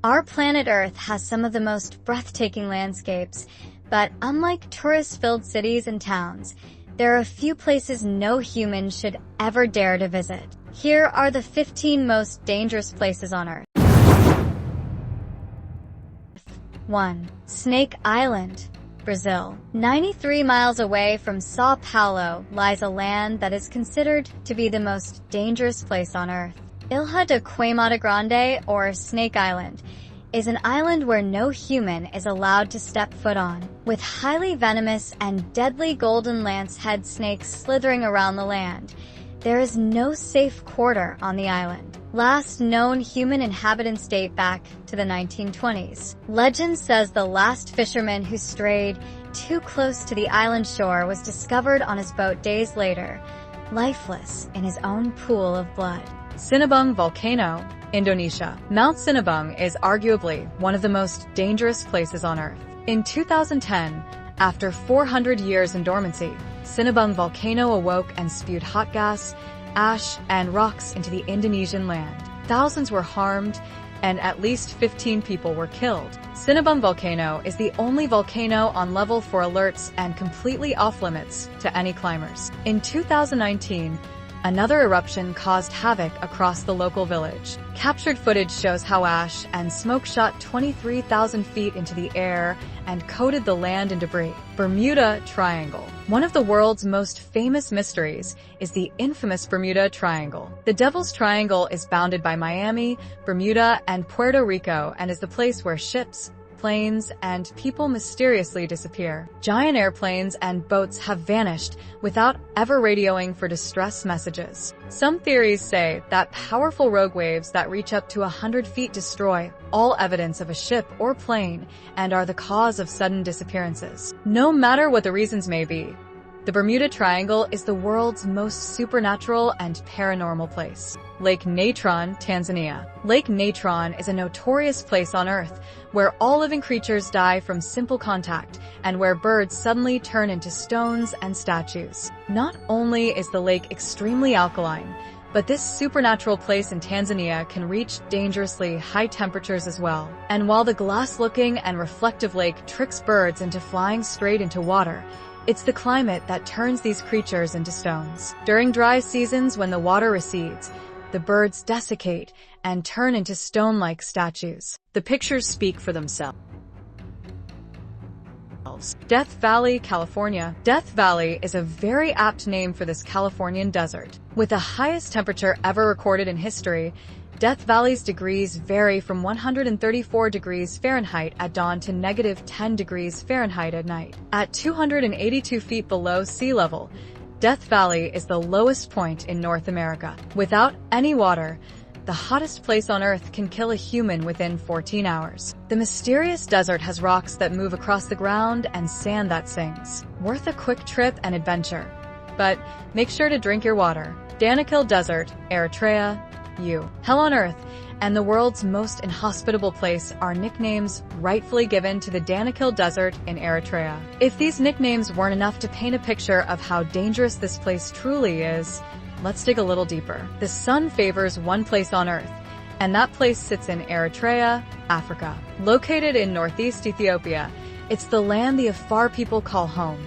Our planet Earth has some of the most breathtaking landscapes, but unlike tourist-filled cities and towns, there are a few places no human should ever dare to visit. Here are the 15 most dangerous places on Earth. 1. Snake Island, Brazil. 93 miles away from Sao Paulo lies a land that is considered to be the most dangerous place on Earth. Ilha de Queimada Grande, or Snake Island, is an island where no human is allowed to step foot on, with highly venomous and deadly golden lance-head snakes slithering around the land. There is no safe quarter on the island. Last known human inhabitants date back to the 1920s. Legend says the last fisherman who strayed too close to the island shore was discovered on his boat days later, lifeless in his own pool of blood. Sinabung Volcano, Indonesia. Mount Sinabung is arguably one of the most dangerous places on Earth. In 2010, after 400 years in dormancy, Sinabung Volcano awoke and spewed hot gas, ash, and rocks into the Indonesian land. Thousands were harmed, and at least 15 people were killed. Sinabung Volcano is the only volcano on level 4 alerts and completely off-limits to any climbers. In 2019, another eruption caused havoc across the local village. Captured footage shows how ash and smoke shot 23,000 feet into the air and coated the land in debris. Bermuda Triangle. One of the world's most famous mysteries is the infamous Bermuda Triangle. The Devil's Triangle is bounded by Miami, Bermuda, and Puerto Rico and is the place where ships, planes, and people mysteriously disappear. Giant airplanes and boats have vanished without ever radioing for distress messages. Some theories say that powerful rogue waves that reach up to 100 feet destroy all evidence of a ship or plane and are the cause of sudden disappearances. No matter what the reasons may be, the Bermuda Triangle is the world's most supernatural and paranormal place. Lake Natron, Tanzania. Lake Natron is a notorious place on Earth where all living creatures die from simple contact and where birds suddenly turn into stones and statues. Not only is the lake extremely alkaline, but this supernatural place in Tanzania can reach dangerously high temperatures as well. And while the glass-looking and reflective lake tricks birds into flying straight into water, it's the climate that turns these creatures into stones. During dry seasons when the water recedes, the birds desiccate and turn into stone-like statues. The pictures speak for themselves. Death Valley, California. Death Valley is a very apt name for this Californian desert. With the highest temperature ever recorded in history, Death Valley's degrees vary from 134 degrees Fahrenheit at dawn to -10 degrees Fahrenheit at night. At 282 feet below sea level, Death Valley is the lowest point in North America. Without any water, the hottest place on Earth can kill a human within 14 hours. The mysterious desert has rocks that move across the ground and sand that sings. Worth a quick trip and adventure. But make sure to drink your water. Danakil Desert, Eritrea. Hell on Earth and the world's most inhospitable place are nicknames rightfully given to the Danakil Desert in Eritrea. If these nicknames weren't enough to paint a picture of how dangerous this place truly is, let's dig a little deeper. The sun favors one place on Earth, and that place sits in Eritrea, Africa. Located in northeast Ethiopia, it's the land the Afar people call home,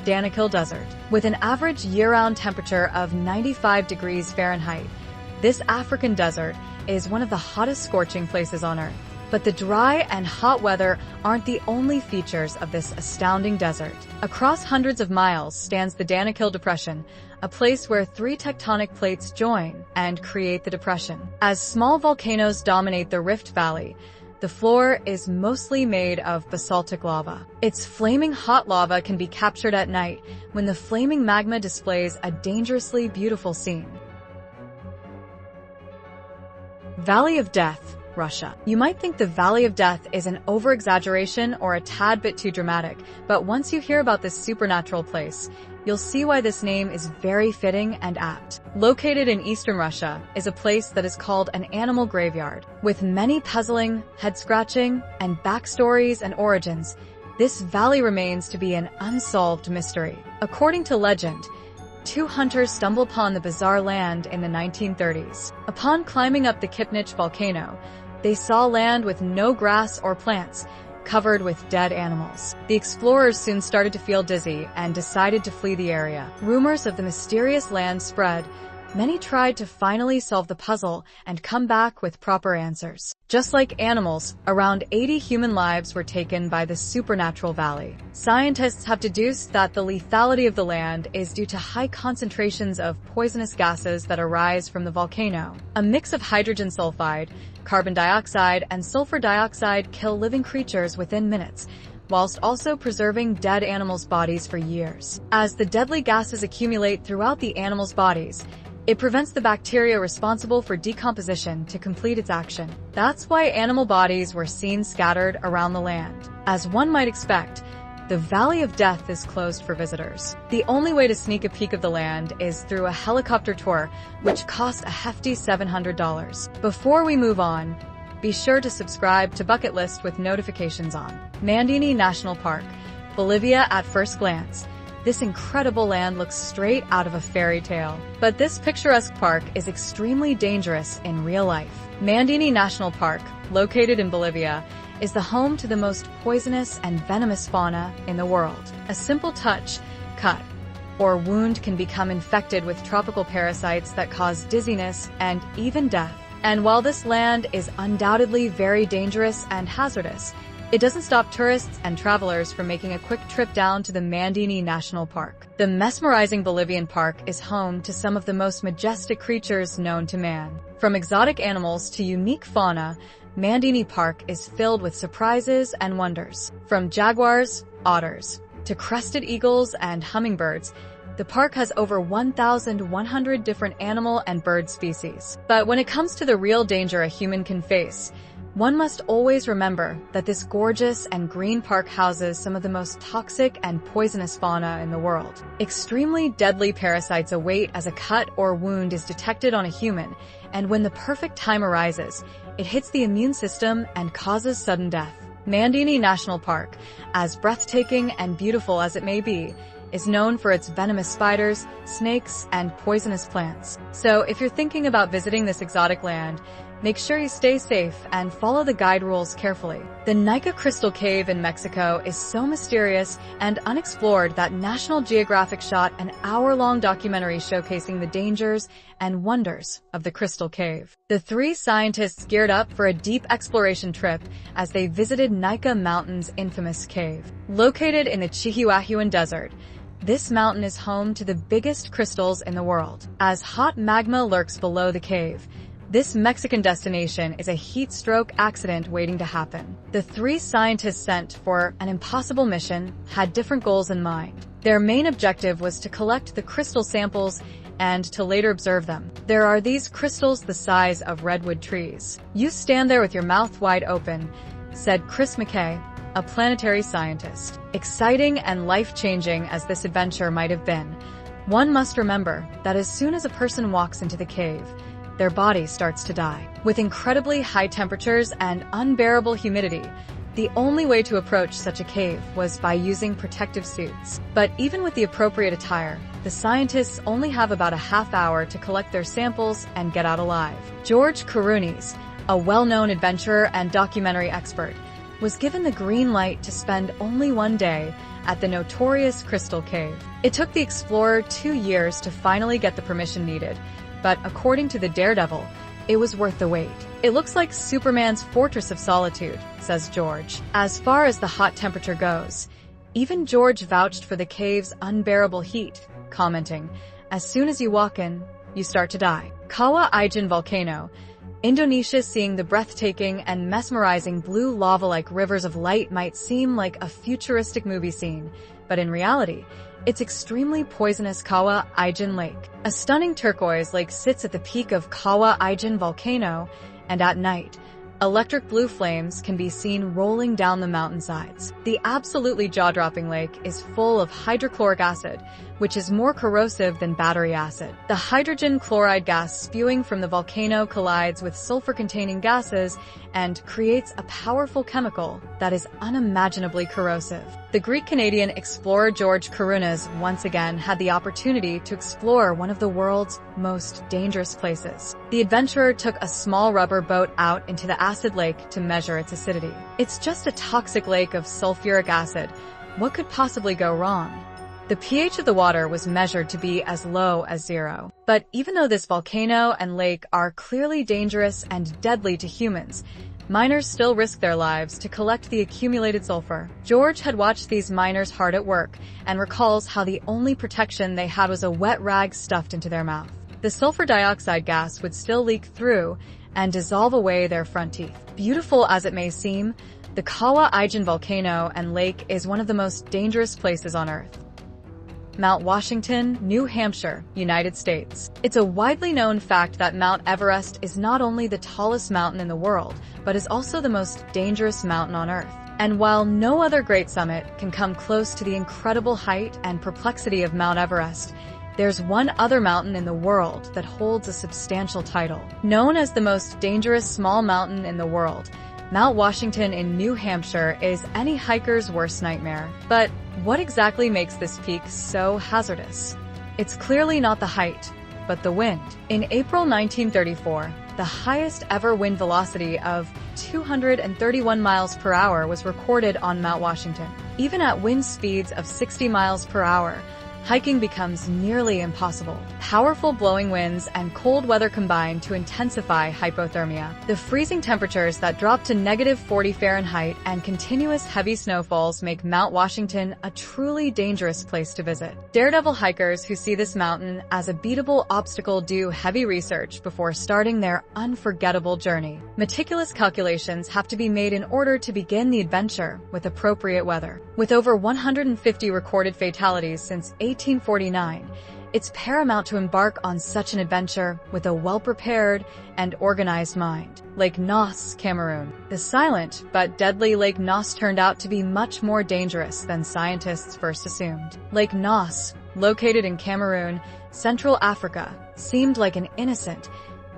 Danakil Desert. With an average year-round temperature of 95 degrees Fahrenheit, this African desert is one of the hottest scorching places on Earth. But the dry and hot weather aren't the only features of this astounding desert. Across hundreds of miles stands the Danakil Depression, a place where 3 tectonic plates join and create the depression. As small volcanoes dominate the Rift Valley, the floor is mostly made of basaltic lava. Its flaming hot lava can be captured at night when the flaming magma displays a dangerously beautiful scene. Valley of Death, Russia. You might think the Valley of Death is an over-exaggeration or a tad bit too dramatic, but once you hear about this supernatural place, you'll see why this name is very fitting and apt. Located in eastern Russia is a place that is called an animal graveyard. With many puzzling, head-scratching, and backstories and origins, this valley remains to be an unsolved mystery. According to legend, 2 hunters stumble upon the bizarre land in the 1930s. Upon climbing up the Kipnich volcano, They saw land with no grass or plants, covered with dead animals. The explorers soon started to feel dizzy and decided to flee the area. Rumors of the mysterious land spread. Many tried to finally solve the puzzle and come back with proper answers. Just like animals, around 80 human lives were taken by the supernatural valley. Scientists have deduced that the lethality of the land is due to high concentrations of poisonous gases that arise from the volcano. A mix of hydrogen sulfide, carbon dioxide, and sulfur dioxide kill living creatures within minutes, whilst also preserving dead animals' bodies for years. As the deadly gases accumulate throughout the animals' bodies, it prevents the bacteria responsible for decomposition to complete its action. That's why animal bodies were seen scattered around the land. As one might expect, the Valley of Death is closed for visitors. The only way to sneak a peek of the land is through a helicopter tour, which costs a hefty $700. Before we move on, be sure to subscribe to Bucket List with notifications on. Mandini National Park, Bolivia. At first glance, this incredible land looks straight out of a fairy tale. But this picturesque park is extremely dangerous in real life. Mandini National Park, located in Bolivia, is the home to the most poisonous and venomous fauna in the world. A simple touch, cut, or wound can become infected with tropical parasites that cause dizziness and even death. And while this land is undoubtedly very dangerous and hazardous, it doesn't stop tourists and travelers from making a quick trip down to the Mandini National Park. The mesmerizing Bolivian park is home to some of the most majestic creatures known to man. From exotic animals to unique fauna, Mandini Park is filled with surprises and wonders. From jaguars, otters, to crested eagles and hummingbirds, the park has over 1,100 different animal and bird species. But when it comes to the real danger a human can face, one must always remember that this gorgeous and green park houses some of the most toxic and poisonous fauna in the world. Extremely deadly parasites await as a cut or wound is detected on a human, and when the perfect time arises, it hits the immune system and causes sudden death. Mandini National Park, as breathtaking and beautiful as it may be, is known for its venomous spiders, snakes, and poisonous plants. So if you're thinking about visiting this exotic land, make sure you stay safe and follow the guide rules carefully. The Nika Crystal Cave in Mexico is so mysterious and unexplored that National Geographic shot an hour-long documentary showcasing the dangers and wonders of the Crystal Cave. The three scientists geared up for a deep exploration trip as they visited Nika Mountain's infamous cave. Located in the Chihuahuan Desert, this mountain is home to the biggest crystals in the world. As hot magma lurks below the cave, this Mexican destination is a heat stroke accident waiting to happen. The three scientists sent for an impossible mission had different goals in mind. Their main objective was to collect the crystal samples and to later observe them. There are these crystals the size of redwood trees. You stand there with your mouth wide open, said Chris McKay, a planetary scientist. Exciting and life-changing as this adventure might have been, one must remember that as soon as a person walks into the cave, their body starts to die. With incredibly high temperatures and unbearable humidity, the only way to approach such a cave was by using protective suits. But even with the appropriate attire, the scientists only have about a half hour to collect their samples and get out alive. George Karounis, a well-known adventurer and documentary expert, was given the green light to spend only one day at the notorious Crystal Cave. It took the explorer 2 years to finally get the permission needed, but according to the Daredevil, it was worth the wait. It looks like Superman's fortress of solitude, says George. As far as the hot temperature goes, even George vouched for the cave's unbearable heat, commenting, "As soon as you walk in, you start to die." Kawah Ijen Volcano, Indonesia. Seeing the breathtaking and mesmerizing blue lava-like rivers of light might seem like a futuristic movie scene, but in reality, it's extremely poisonous Kawah Ijen Lake. A stunning turquoise lake sits at the peak of Kawah Ijen Volcano, and at night, electric blue flames can be seen rolling down the mountainsides. The absolutely jaw-dropping lake is full of hydrochloric acid, which is more corrosive than battery acid. The hydrogen chloride gas spewing from the volcano collides with sulfur-containing gases and creates a powerful chemical that is unimaginably corrosive. The Greek-Canadian explorer George Kourounas once again had the opportunity to explore one of the world's most dangerous places. The adventurer took a small rubber boat out into the acid lake to measure its acidity. It's just a toxic lake of sulfuric acid. What could possibly go wrong? The pH of the water was measured to be as low as 0. But even though this volcano and lake are clearly dangerous and deadly to humans, miners still risk their lives to collect the accumulated sulfur. George had watched these miners hard at work and recalls how the only protection they had was a wet rag stuffed into their mouth. The sulfur dioxide gas would still leak through and dissolve away their front teeth. Beautiful as it may seem, the Kawa-Ijen volcano and lake is one of the most dangerous places on Earth. Mount Washington, New Hampshire, United States. It's a widely known fact that Mount Everest is not only the tallest mountain in the world, but is also the most dangerous mountain on Earth. And while no other great summit can come close to the incredible height and perplexity of Mount Everest, there's one other mountain in the world that holds a substantial title. Known as the most dangerous small mountain in the world, Mount Washington in New Hampshire is any hiker's worst nightmare. But what exactly makes this peak so hazardous? It's clearly not the height, but the wind. In April 1934, the highest ever wind velocity of 231 miles per hour was recorded on Mount Washington. Even at wind speeds of 60 miles per hour, hiking becomes nearly impossible. Powerful blowing winds and cold weather combine to intensify hypothermia. The freezing temperatures that drop to -40 Fahrenheit and continuous heavy snowfalls make Mount Washington a truly dangerous place to visit. Daredevil hikers who see this mountain as a beatable obstacle do heavy research before starting their unforgettable journey. Meticulous calculations have to be made in order to begin the adventure with appropriate weather. With over 150 recorded fatalities since 1849, it's paramount to embark on such an adventure with a well-prepared and organized mind. Lake Noss, Cameroon. The silent but deadly Lake Noss turned out to be much more dangerous than scientists first assumed. Lake Noss, located in Cameroon, Central Africa, seemed like an innocent,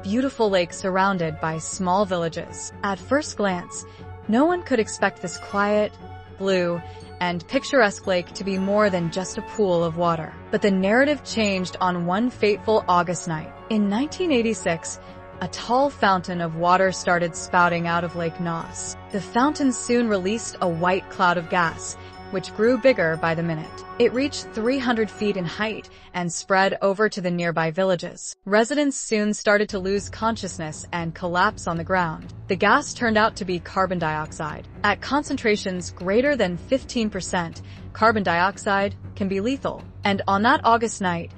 beautiful lake surrounded by small villages. At first glance, no one could expect this quiet, blue, and picturesque lake to be more than just a pool of water. But the narrative changed on one fateful August night. In 1986, a tall fountain of water started spouting out of Lake Noss. The fountain soon released a white cloud of gas, which grew bigger by the minute. It reached 300 feet in height and spread over to the nearby villages. Residents soon started to lose consciousness and collapse on the ground. The gas turned out to be carbon dioxide. At concentrations greater than 15%, carbon dioxide can be lethal. And on that August night,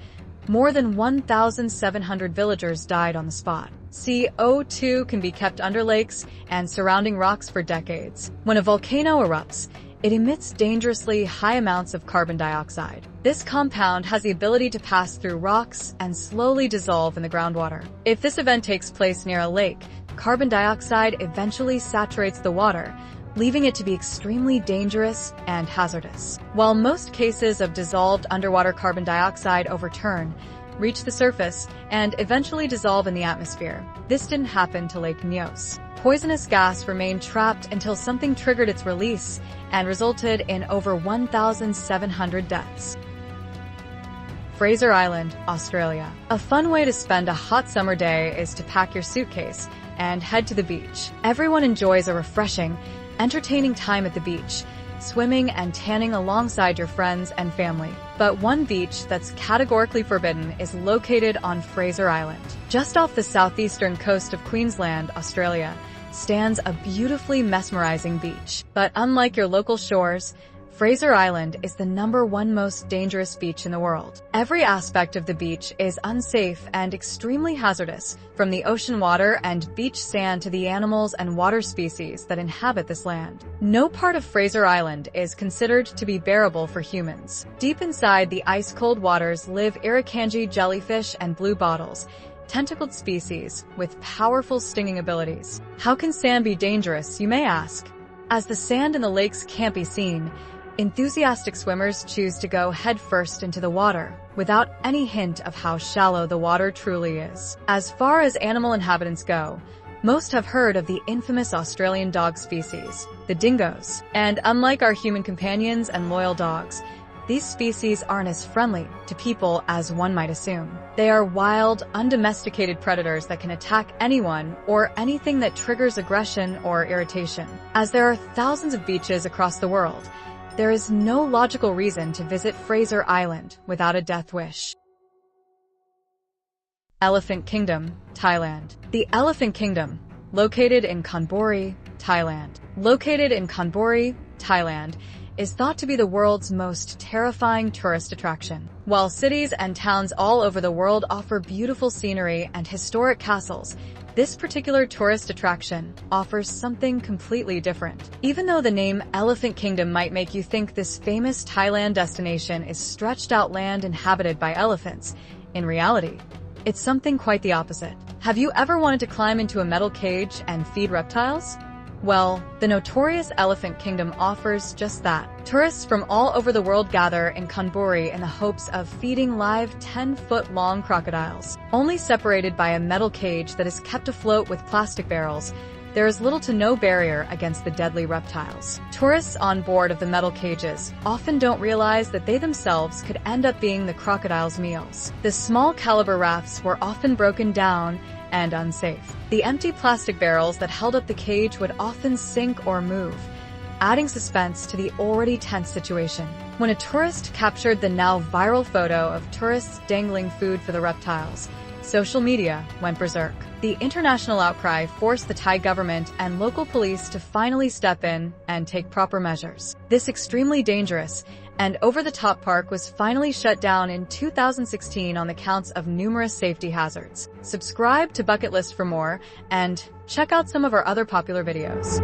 more than 1,700 villagers died on the spot. CO2 can be kept under lakes and surrounding rocks for decades. When a volcano erupts, it emits dangerously high amounts of carbon dioxide. This compound has the ability to pass through rocks and slowly dissolve in the groundwater. If this event takes place near a lake, carbon dioxide eventually saturates the water, leaving it to be extremely dangerous and hazardous. While most cases of dissolved underwater carbon dioxide overturn, reach the surface, and eventually dissolve in the atmosphere, this didn't happen to Lake Nyos. Poisonous gas remained trapped until something triggered its release and resulted in over 1,700 deaths. Fraser Island, Australia. A fun way to spend a hot summer day is to pack your suitcase and head to the beach. Everyone enjoys a refreshing, entertaining time at the beach, swimming and tanning alongside your friends and family. But one beach that's categorically forbidden is located on Fraser Island. Just off the southeastern coast of Queensland, Australia, stands a beautifully mesmerizing beach. But unlike your local shores, Fraser Island is the #1 most dangerous beach in the world. Every aspect of the beach is unsafe and extremely hazardous, from the ocean water and beach sand to the animals and water species that inhabit this land. No part of Fraser Island is considered to be bearable for humans. Deep inside the ice-cold waters live irukandji jellyfish and blue bottles, tentacled species with powerful stinging abilities. How can sand be dangerous, you may ask? As the sand in the lakes can't be seen, Enthusiastic swimmers choose to go headfirst into the water, without any hint of how shallow the water truly is. As far as animal inhabitants go, most have heard of the infamous Australian dog species, the dingoes. And unlike our human companions and loyal dogs, these species aren't as friendly to people as one might assume. They are wild, undomesticated predators that can attack anyone or anything that triggers aggression or irritation. As there are thousands of beaches across the world, there is no logical reason to visit Fraser Island without a death wish. Elephant Kingdom, Thailand. The Elephant Kingdom, located in Chonburi, Thailand, is thought to be the world's most terrifying tourist attraction. While cities and towns all over the world offer beautiful scenery and historic castles, this particular tourist attraction offers something completely different. Even though the name Elephant Kingdom might make you think this famous Thailand destination is stretched out land inhabited by elephants, in reality, it's something quite the opposite. Have you ever wanted to climb into a metal cage and feed reptiles? Well, the notorious Elephant Kingdom offers just that. Tourists from all over the world gather in Chonburi in the hopes of feeding live 10-foot-long crocodiles. Only separated by a metal cage that is kept afloat with plastic barrels, there is little to no barrier against the deadly reptiles. Tourists on board of the metal cages often don't realize that they themselves could end up being the crocodiles' meals. The small caliber rafts were often broken down and unsafe. The empty plastic barrels that held up the cage would often sink or move, adding suspense to the already tense situation. When a tourist captured the now viral photo of tourists dangling food for the reptiles, social media went berserk. The international outcry forced the Thai government and local police to finally step in and take proper measures. This extremely dangerous and over-the-top park was finally shut down in 2016 on the counts of numerous safety hazards. Subscribe to Bucket List for more, and check out some of our other popular videos.